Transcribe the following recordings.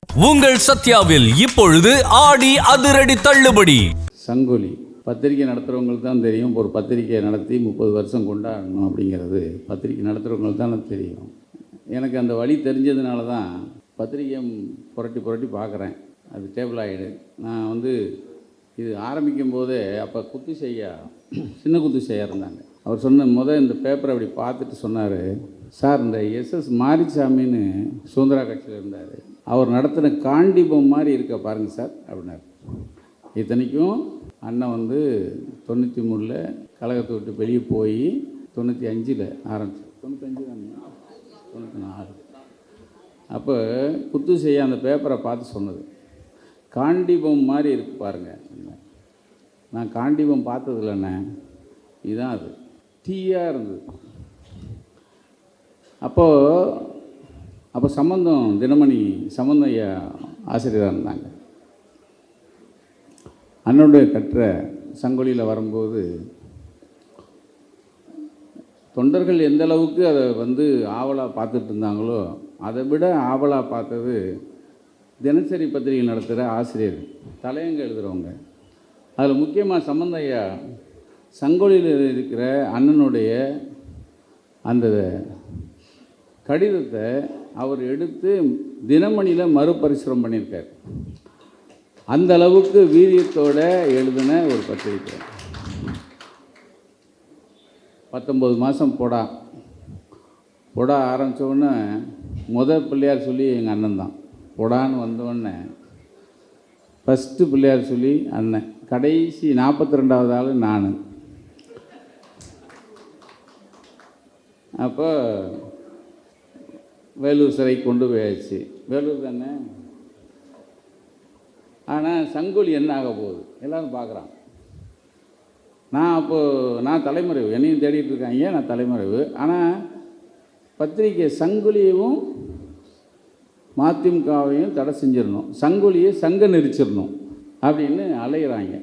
உங்கள் சத்யாவில் இப்பொழுது ஆடி அதிரடி தள்ளுபடி. சங்கொலி பத்திரிக்கை நடத்துகிறவங்களுக்கு தான் தெரியும். ஒரு பத்திரிக்கையை நடத்தி 30 வருஷம் கொண்டாடணும் அப்படிங்கிறது பத்திரிக்கை நடத்துகிறவங்களுக்கு தான் தெரியும். எனக்கு அந்த வழி தெரிஞ்சதுனால தான் பத்திரிக்கை புரட்டி புரட்டி பார்க்குறேன். அது டேபிள் ஆகிடு. நான் இது ஆரம்பிக்கும் போதே அப்போ குத்துசையா சின்ன குத்துசையா இருந்தாங்க. அவர் சொன்ன இந்த பேப்பரை அப்படி பார்த்துட்டு சொன்னார், சார் இந்த SS மாரிசாமின்னு சுதந்திரா கட்சியில் இருந்தார், அவர் நடத்தின காண்டிபம் மாதிரி இருக்க பாருங்கள் சார் அப்படின்னார். இத்தனைக்கும் அண்ணன் 93 கழகத்தை விட்டு வெளியே போய் 95 ஆரம்பிச்சு 95 94 அப்போ குத்துசையா அந்த பேப்பரை பார்த்து சொன்னது காண்டிபம் மாதிரி இருக்கு பாருங்கள். நான் காண்டிபம் பார்த்ததில்லண்ணே, இதுதான் அது தீயாக இருந்தது. அப்போ சம்பந்தம் தினமணி சம்பந்தம் ஐயா ஆசிரியராக இருந்தாங்க. அண்ணனுடைய கற்ற சங்கொலியில் வரும்போது தொண்டர்கள் எந்த அளவுக்கு அதை ஆவலாக பார்த்துட்டு இருந்தாங்களோ அதை விட ஆவலாக பார்த்தது தினசரி பத்திரிகை நடத்துகிற ஆசிரியர், தலையங்க எழுதுகிறவங்க. அதில் முக்கியமாக சம்பந்த ஐயா சங்கொலியில் இருக்கிற அண்ணனுடைய அந்த கடிதத்தை அவர் எடுத்து தினமணியில் மறுபரிசீலனை பண்ணியிருக்கார். அந்த அளவுக்கு வீரியத்தோடு எழுதின ஒரு பத்திரிக்கை. 19 மாதம் பொடா ஆரம்பித்தோடனே பிள்ளையார் சொல்லி எங்கள் அண்ணன் தான். பொடான்னு வந்தோடனே ஃபஸ்ட்டு பிள்ளையார் சொல்லி அண்ணன், கடைசி 42வது ஆள் நான். அப்போ வேலூர் சிறை கொண்டு போயாச்சு. வேலூர் தானே. ஆனால் சங்கொலி என்ன ஆக போகுது எல்லோரும் பார்க்குறான். நான் தலைமறைவு, என்னையும் தேடிட்டு இருக்காங்க, நான் தலைமறைவு. ஆனால் பத்திரிக்கை சங்கொலியவும் மதிமுகவையும் தடை செஞ்சிடணும், சங்கொலியை சங்க நெரிச்சிடணும் அப்படின்னு அலைகிறாங்க.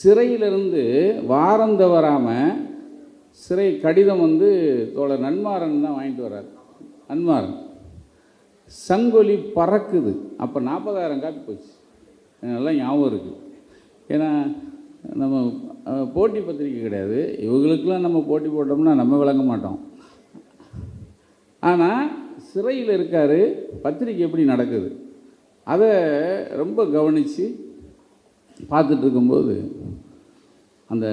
சிறையிலிருந்து வாரம் தவறாமல் சிறை கடிதம் தோழர் நன்மாறன் தான் வாங்கிட்டு வர்றார். நன்மாறன் சங்கொலி பறக்குது. அப்போ 40,000 காப்பி போச்சு. நல்லா ஞாபகம் இருக்குது. ஏன்னா நம்ம போட்டி பத்திரிக்கை கிடையாது, இவங்களுக்கெல்லாம் நம்ம போட்டி போட்டோம்னா நம்ம விளங்க மாட்டோம். ஆனால் சிறையில் இருக்கார், பத்திரிக்கை எப்படி நடக்குது அதை ரொம்ப கவனித்து பார்த்துட்டு இருக்கும்போது அந்த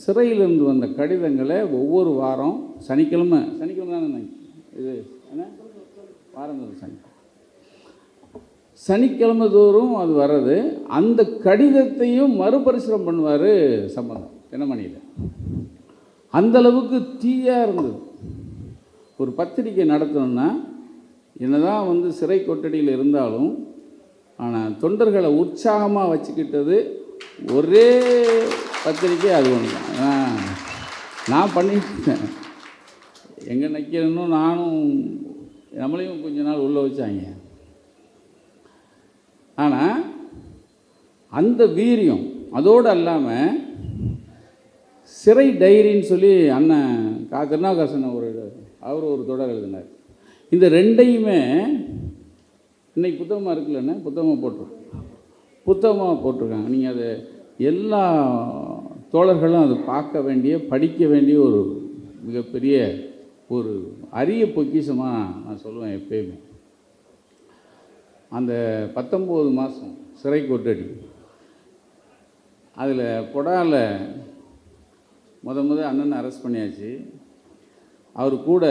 சிறையிலிருந்து வந்த கடிதங்களை ஒவ்வொரு வாரம் சனிக்கிழமை தானே இது என்ன வாரம் சனிக்கிழமை தோறும் அது வர்றது. அந்த கடிதத்தையும் மறுபரிசீலனை பண்ணுவார் சம்பந்தம் தினமணியில். அந்தளவுக்கு தீயாக இருந்தது. ஒரு பத்திரிக்கை நடத்தணும்னா என்னதான் சிறை கொட்டடியில் இருந்தாலும் ஆனால் தொண்டர்களை உற்சாகமாக வச்சுக்கிட்டது ஒரே பத்திரிக்கை அது ஒன்று தான். நான் பண்ணிட்டேன். எங்கே நிற்கணும் நானும் நம்மளையும் கொஞ்ச நாள் உள்ளே வச்சாங்க. ஆனால் அந்த வீரியம் அதோடு இல்லாமல் சிறை டைரின்னு சொல்லி அண்ணன் திருநாவுக்கரசன் அவர் ஒரு தொடர் எழுதினார். இந்த ரெண்டையுமே இன்றைக்கி புத்தகமாக இருக்குல்லண்ணே, புத்தகமாக போட்டிருக்காங்க. நீங்கள் அதை எல்லா தோழர்களும் அதை பார்க்க வேண்டிய படிக்க வேண்டிய ஒரு மிகப்பெரிய ஒரு அரிய பொக்கிஷமாக நான் சொல்லுவேன் எப்பயுமே. அந்த 19 மாதம் சிறை கொட்டடி, அதில் பொடாவில் அண்ணனை அரெஸ்ட் பண்ணியாச்சு. அவர் கூட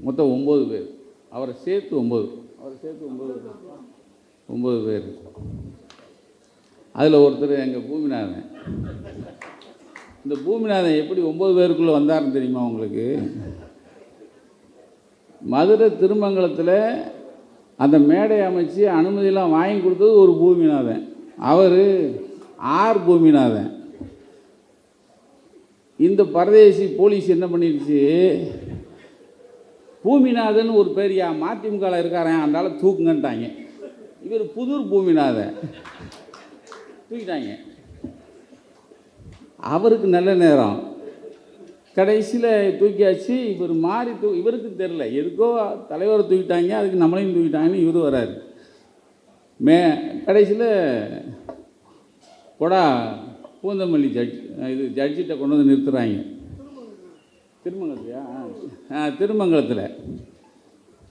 மொத்தம் 9 பேர், அவரை சேர்த்து 9 பேர். அதில் ஒருத்தர் எங்கள் பூமிநாதன். இந்த பூமிநாதன் எப்படி 9 பேருக்குள்ளே வந்தாருன்னு தெரியுமா உங்களுக்கு? மதுரை திருமங்கலத்தில் அந்த மேடை அமைச்சு அனுமதியெல்லாம் வாங்கி கொடுத்தது ஒரு பூமிநாதன். அவர் பூமிநாதன். இந்த பரதேசி போலீஸ் என்ன பண்ணிடுச்சு, பூமிநாதன் ஒரு பெரிய மதிமுகவில் இருக்காரன், அதனால தூக்குங்கன்ட்டாங்க. இவர் புதூர் பூமிநாதன் தூக்கிட்டாங்க. அவருக்கு நல்ல நேரம். கடைசியில் தூக்கியாச்சு. இவர் மாறி இவருக்கு தெரில, எதுக்கோ தலைவரை தூக்கிட்டாங்க, அதுக்கு நம்மளையும் தூக்கிட்டாங்கன்னு இவர் வராரு. கடைசியில் கொடா பூந்தமல்லி ஜட்ஜிட்ட கொண்டு வந்து நிறுத்துகிறாங்க. திருமங்கலத்தையா? திருமங்கலத்தில்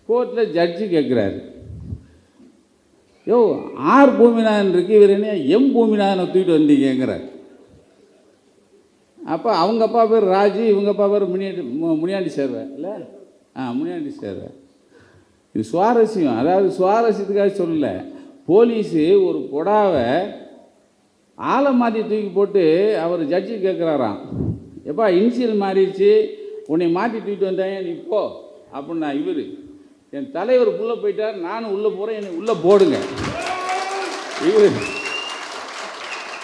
கோர்ட்டில் ஜட்ஜி கேட்குறாரு, யோ ஆர் பூமிநாதன் இருக்கு, இவர் என்ன எம் பூமிநாதனை தூக்கிட்டு வந்தீங்கிறார். அப்போ அவங்க அப்பா பேர் ராஜு, இவங்க அப்பா பேர் முனியாண்டி சேர்வை இல்லை? முனியாண்டி சேர்வை. இது சுவாரஸ்யம். அதாவது சுவாரஸ்யத்துக்காக சொல்லலை. போலீஸு ஒரு கொடாவை ஆளை மாற்றி தூக்கி போட்டு அவர் ஜட்ஜி கேட்குறாராம், எப்பா இனிஷியல் மாறிடுச்சு, உன்னை மாற்றி தூக்கிட்டு வந்தாங்க, நீ போ அப்படின்னா இவர், என் தலைவர் உள்ளே போயிட்டார், நானும் உள்ளே போகிறேன், என்னை உள்ளே போடுங்க. இவர்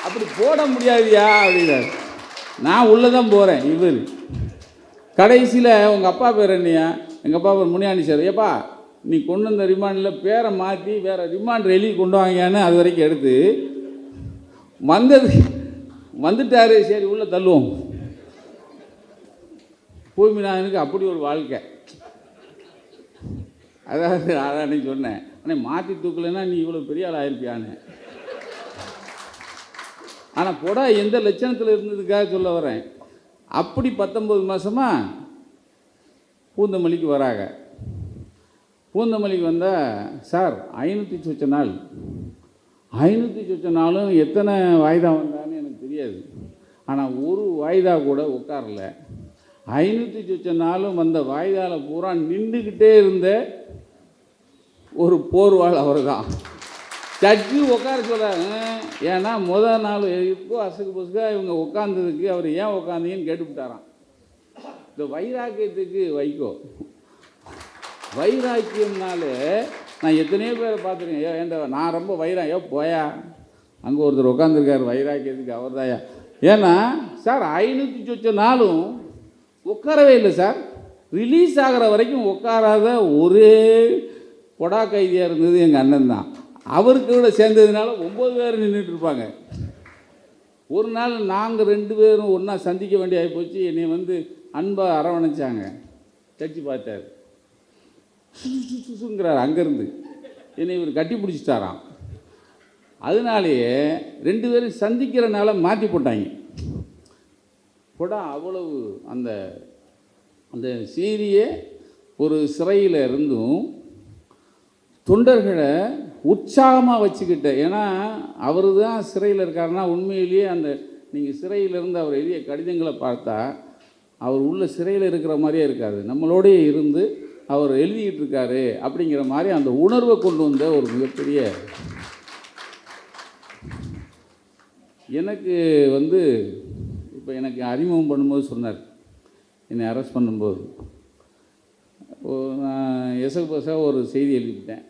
அப்படி போட முடியாதுயா அப்படின்னார். நான் உள்ளே தான் போகிறேன். இவர் கடைசியில் உங்கள் அப்பா பேர் என்னையா? எங்கள் அப்பா பேர் முனியாண்டி சார். ஏப்பா நீ கொண்டு வந்த ரிமாண்டில் பேரை மாற்றி வேறு ரிமாண்ட் எழுதி கொண்டு வாங்கியான்னு அது வரைக்கும் எடுத்து வந்துட்டாரு. சரி உள்ளே தள்ளுவோம். பூமிநாதனுக்கு அப்படி ஒரு வாழ்க்கை. அதாவது அதான் நீ சொன்னேன், ஆனால் மாற்றி தூக்கலைன்னா நீ இவ்வளோ பெரிய ஆள் ஆயிருப்பியான்னு. ஆனால் கொடா எந்த லட்சணத்தில் இருந்ததுக்காக சொல்ல வரேன். அப்படி 19 மாதமாக பூந்தமல்லிக்கு வராங்க. பூந்தமல்லிக்கு வந்தால், சார் 500 சொச்ச நாள், 500 சொச்ச நாளும் எத்தனை வாய்தா வந்தான்னு எனக்கு தெரியாது. ஆனால் ஒரு வாய்தா கூட உட்காரல. 500 சொச்ச நாளும் வந்த வாய்தாவில் பூரா நின்றுக்கிட்டே இருந்த ஒரு போர்வாள் அவர் தான். ஜட்ஜி உட்கார சொல்கிறாங்க. ஏன்னா முதல் நாள் இப்போ அசுக்கு புசுக்காக இவங்க உட்காந்ததுக்கு அவர் ஏன் உட்காந்தீங்கன்னு கேட்டுவிட்டாராம். இந்த வைராக்கியத்துக்கு வைகோ, வைராக்கியம்னாலே நான் எத்தனையோ பேரை பார்த்துருக்கேன். ஏன்டா நான் ரொம்ப போயா அங்கே ஒருத்தர் உட்காந்துருக்கார் வைராக்கியத்துக்கு, அவர் தாயா. ஏன்னா சார் 500 சொச்ச நாளும் உட்காரவே இல்லை சார். ரிலீஸ் ஆகிற வரைக்கும் உட்காராத ஒரே கொடா கைதியாக இருந்தது எங்கள் அண்ணன் தான். அவருக்கு கூட சேர்ந்ததுனால 9 பேர் நின்றுட்டு இருப்பாங்க. ஒரு நாள் நாங்கள் 2 பேரும் ஒன்றா சந்திக்க வேண்டிய ஆகி போச்சு. என்னை வந்து அன்பாக அரவணைச்சாங்க. சர்ச்சி பார்த்தார், சுசுங்கிறார். அங்கேருந்து என்னை இவர் கட்டி பிடிச்சிட்டாராம். அதனாலேயே 2 பேரும் சந்திக்கிறனால மாற்றி போட்டாங்க. கொடா அவ்வளவு அந்த அந்த சீரியை ஒரு சிறையில் இருந்தும் தொண்டர்களை உற்சாகமாக வச்சுக்கிட்ட. ஏன்னா அவர் தான் சிறையில் இருக்காருன்னா உண்மையிலேயே அந்த நீங்கள் சிறையிலிருந்து அவர் எழுதிய கடிதங்களை பார்த்தா அவர் உள்ள சிறையில் இருக்கிற மாதிரியே இருக்காது. நம்மளோடையே இருந்து அவர் எழுதிக்கிட்டு இருக்காரு அப்படிங்கிற மாதிரி அந்த உணர்வை கொண்டு வந்த ஒரு மிகப்பெரிய. எனக்கு வந்து இப்போ எனக்கு அறிமுகம் பண்ணும்போது சொன்னார், என்னை அரெஸ்ட் பண்ணும்போது நான் எசகுபசாக ஒரு செய்தி எழுதிவிட்டேன்.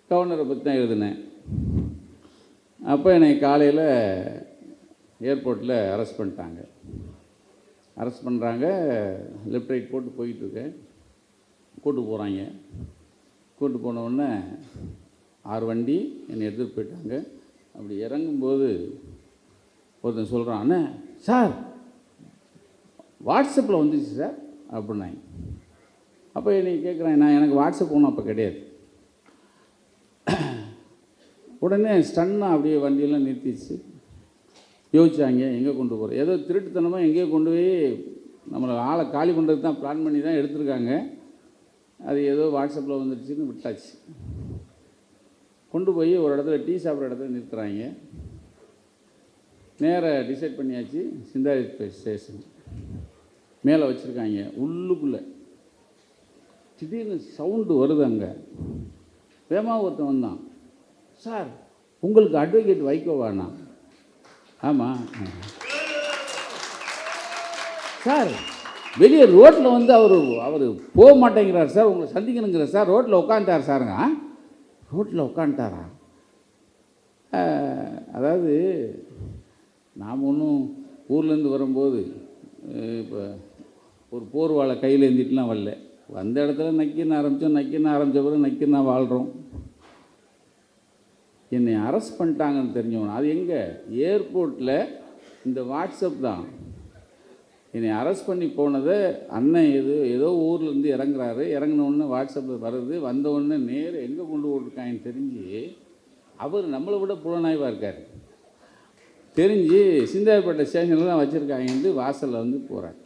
கவர்னரை பற்றி தான் எழுதினேன். அப்போ என்னை காலையில் ஏர்போர்ட்டில் அரெஸ்ட் பண்ணிட்டாங்க. அரெஸ்ட் பண்ணுறாங்க, லெஃப்ட் ரைட் போட்டு போயிட்டுருக்கேன். கூட்டு போகிறாங்க. கூட்டு போனவுடனே 6 வண்டி என்னை எடுத்துகிட்டு போயிட்டாங்க. அப்படி இறங்கும்போது ஒருத்தன் சொல்கிறான், அண்ணே சார் வாட்ஸ்அப்பில் வந்துச்சு சார் அப்படின்னாங்க. அப்போ என்னை கேட்குறேன், நான் எனக்கு வாட்ஸ்அப் ஒன்றும் அப்போ கிடையாது. உடனே ஸ்டன்னாக அப்படியே வண்டியெல்லாம் நிறுத்திச்சு. யோசிச்சாங்க எங்கே கொண்டு போகிறோம், ஏதோ திருட்டுத்தனமாக எங்கேயோ கொண்டு போய் நம்மளை ஆளை காலி பண்ணுறது தான் பிளான் பண்ணி தான் எடுத்திருக்காங்க. அது ஏதோ வாட்ஸ்அப்பில் வந்துடுச்சுன்னு விட்டாச்சு. கொண்டு போய் ஒரு இடத்துல டீ சாப்பிட்ற இடத்துல நிறுத்துகிறாங்க. நேராக டிசைட் பண்ணியாச்சு, சிந்தாரி ஸ்டேஷன் மேலே வச்சுருக்காங்க. உள்ளுக்குள்ளே திடீர்னு சவுண்டு வருது. அங்கே வேகமாக ஒருத்தன் வந்தான், சார் உங்களுக்கு அட்வொகேட் வைக்கோவாண்ணா? ஆமாம் சார், வெளியே ரோட்டில் வந்து அவர் போக மாட்டேங்கிறார் சார், உங்களை சந்திக்கணுங்கிற சார், ரோட்டில் உட்காந்துட்டார் சாருங்க. ரோட்டில் உட்காந்துட்டாரா? அதாவது நாம் ஒன்றும் ஊர்லேருந்து வரும்போது இப்போ ஒரு போர்வாளை கையில் ஏந்திட்டுலாம் வரல. வந்த இடத்துல நக்கின்னு ஆரம்பித்த பிறகு நக்கின்னு வாழ்கிறோம். என்னை அரெஸ்ட் பண்ணிட்டாங்கன்னு தெரிஞ்சவன் அது எங்கே? ஏர்போர்ட்டில் இந்த வாட்ஸ்அப் தான். என்னை அரெஸ்ட் பண்ணி போனதை அண்ணன் ஏதோ ஊர்லேருந்து இறங்குறாரு, இறங்கினோடனே வாட்ஸ்அப்பில் வருது, வந்தவுடனே நேர் எங்கே கொண்டு போட்டிருக்காங்கன்னு தெரிஞ்சு அவர் நம்மளை விட புலனாய்வாக இருக்கார். தெரிஞ்சு சிந்தார்பேட்டை ஸ்டேஷனில் தான் வச்சுருக்காங்கன்ட்டு வாசலில் வந்து போகிறார்.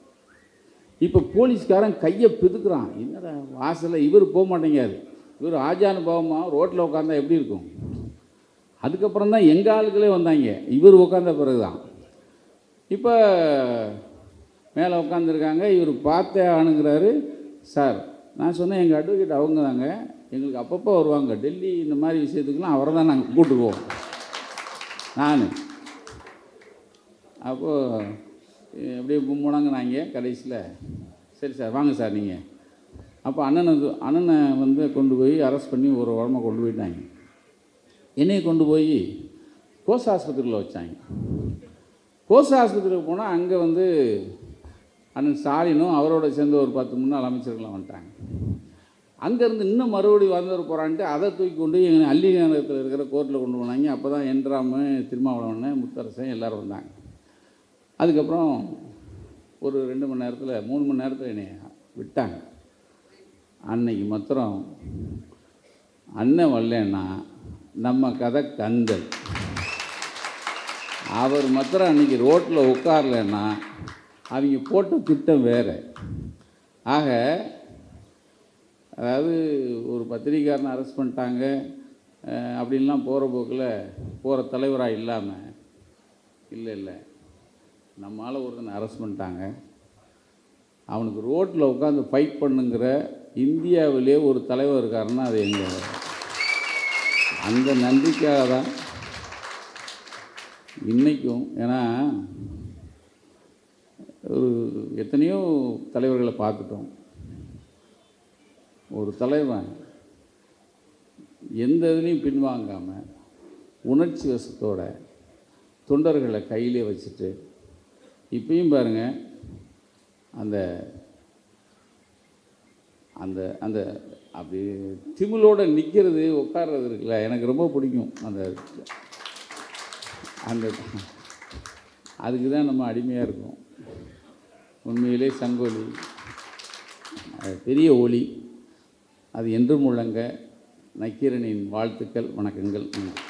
இப்போ போலீஸ்காரன் கையை பிதுக்குறான். என்னடா வாசலில் இவர் போக மாட்டேங்காரு, இவர் ஆஜானுபாவமாக ரோட்டில் உட்காந்தா எப்படி இருக்கும். அதுக்கப்புறம் தான் எங்கள் ஆளுகளே வந்தாங்க, இவர் உட்காந்த பிறகு தான். இப்போ மேலே உட்காந்துருக்காங்க, இவர் பார்த்தே ஆணுங்கிறாரு. சார் நான் சொன்னேன், எங்கள் அட்வொகேட் அவங்க தாங்க, எங்களுக்கு அப்பப்போ வருவாங்க, டெல்லி இந்த மாதிரி விஷயத்துக்கெலாம் அவரை தான் நாங்கள் கூப்பிட்டுக்குவோம். நான் அப்போது அப்படியே முடங்கினாங்க. கடைசியில் சரி சார் வாங்க சார் நீங்கள். அப்போ அண்ணனை வந்து கொண்டு போய் அரெஸ்ட் பண்ணி ஒரு உடம்பை கொண்டு போயிட்டாங்க. என்னையை கொண்டு போய் கோஸ் ஆஸ்பத்திரியில் வச்சாங்க. கோஸ் ஆஸ்பத்திரிக்கு போனால் அங்கே வந்து அண்ணன் ஸ்டாலினும் அவரோட சேர்ந்து ஒரு 10 முன்னாள் அமைச்சர்கள்லாம் வந்துட்டாங்க. அங்கேருந்து இன்னும் மறுபடியும் வந்துட போகிறான்ட்டு அதை தூக்கி கொண்டு எங்கள் அல்லி நகரத்தில் இருக்கிற கோர்ட்டில் கொண்டு போனாங்க. அப்போ தான் என்ராமு, திருமாவளவன், முத்தரசன் எல்லோரும் வந்தாங்க. அதுக்கப்புறம் ஒரு 2 மணி நேரத்தில் 3 மணி நேரத்தில் என்னை விட்டாங்க. அன்னைக்கு மாத்திரம் அண்ணன் வரலன்னா நம்ம கதை கந்தல். அவர் மாத்திரம் அன்றைக்கி ரோட்டில் உட்காரலன்னா அவங்க போட்ட திட்டம் வேறு. ஆக அதாவது ஒரு பத்திரிக்கையாரனை அரெஸ்ட் பண்ணிட்டாங்க அப்படின்லாம் போகிற போக்கில் போகிற தலைவராக இல்லாமல், இல்லை நம்மளால் ஒருத்தனை அரெஸ்ட் பண்ணிட்டாங்க, அவனுக்கு ரோட்டில் உட்காந்து ஃபைட் பண்ணுங்கிற இந்தியாவிலே ஒரு தலைவர் இருக்காருன்னா அது எங்கள் அந்த நன்றிக்காக தான் இன்றைக்கும். ஏன்னா ஒரு எத்தனையோ தலைவர்களை பார்த்துட்டோம். ஒரு தலைவன் எந்த இதுலேயும் பின்வாங்காமல் உணர்ச்சி வசத்தோட தொண்டர்களை கையிலே வச்சுட்டு, இப்பயும் பாருங்கள் அந்த அந்த அந்த அப்படி திமிழோடு நிற்கிறது, உட்கார்றது இருக்குல்ல, எனக்கு ரொம்ப பிடிக்கும். அந்த அந்த அதுக்கு தான் நம்ம அடிமையாக இருக்கோம். உண்மையிலே சங்கொலி பெரிய ஒளி, அது என்றும் முழங்க. நக்கீரனின் வாழ்த்துக்கள், வணக்கங்கள். நன்றி.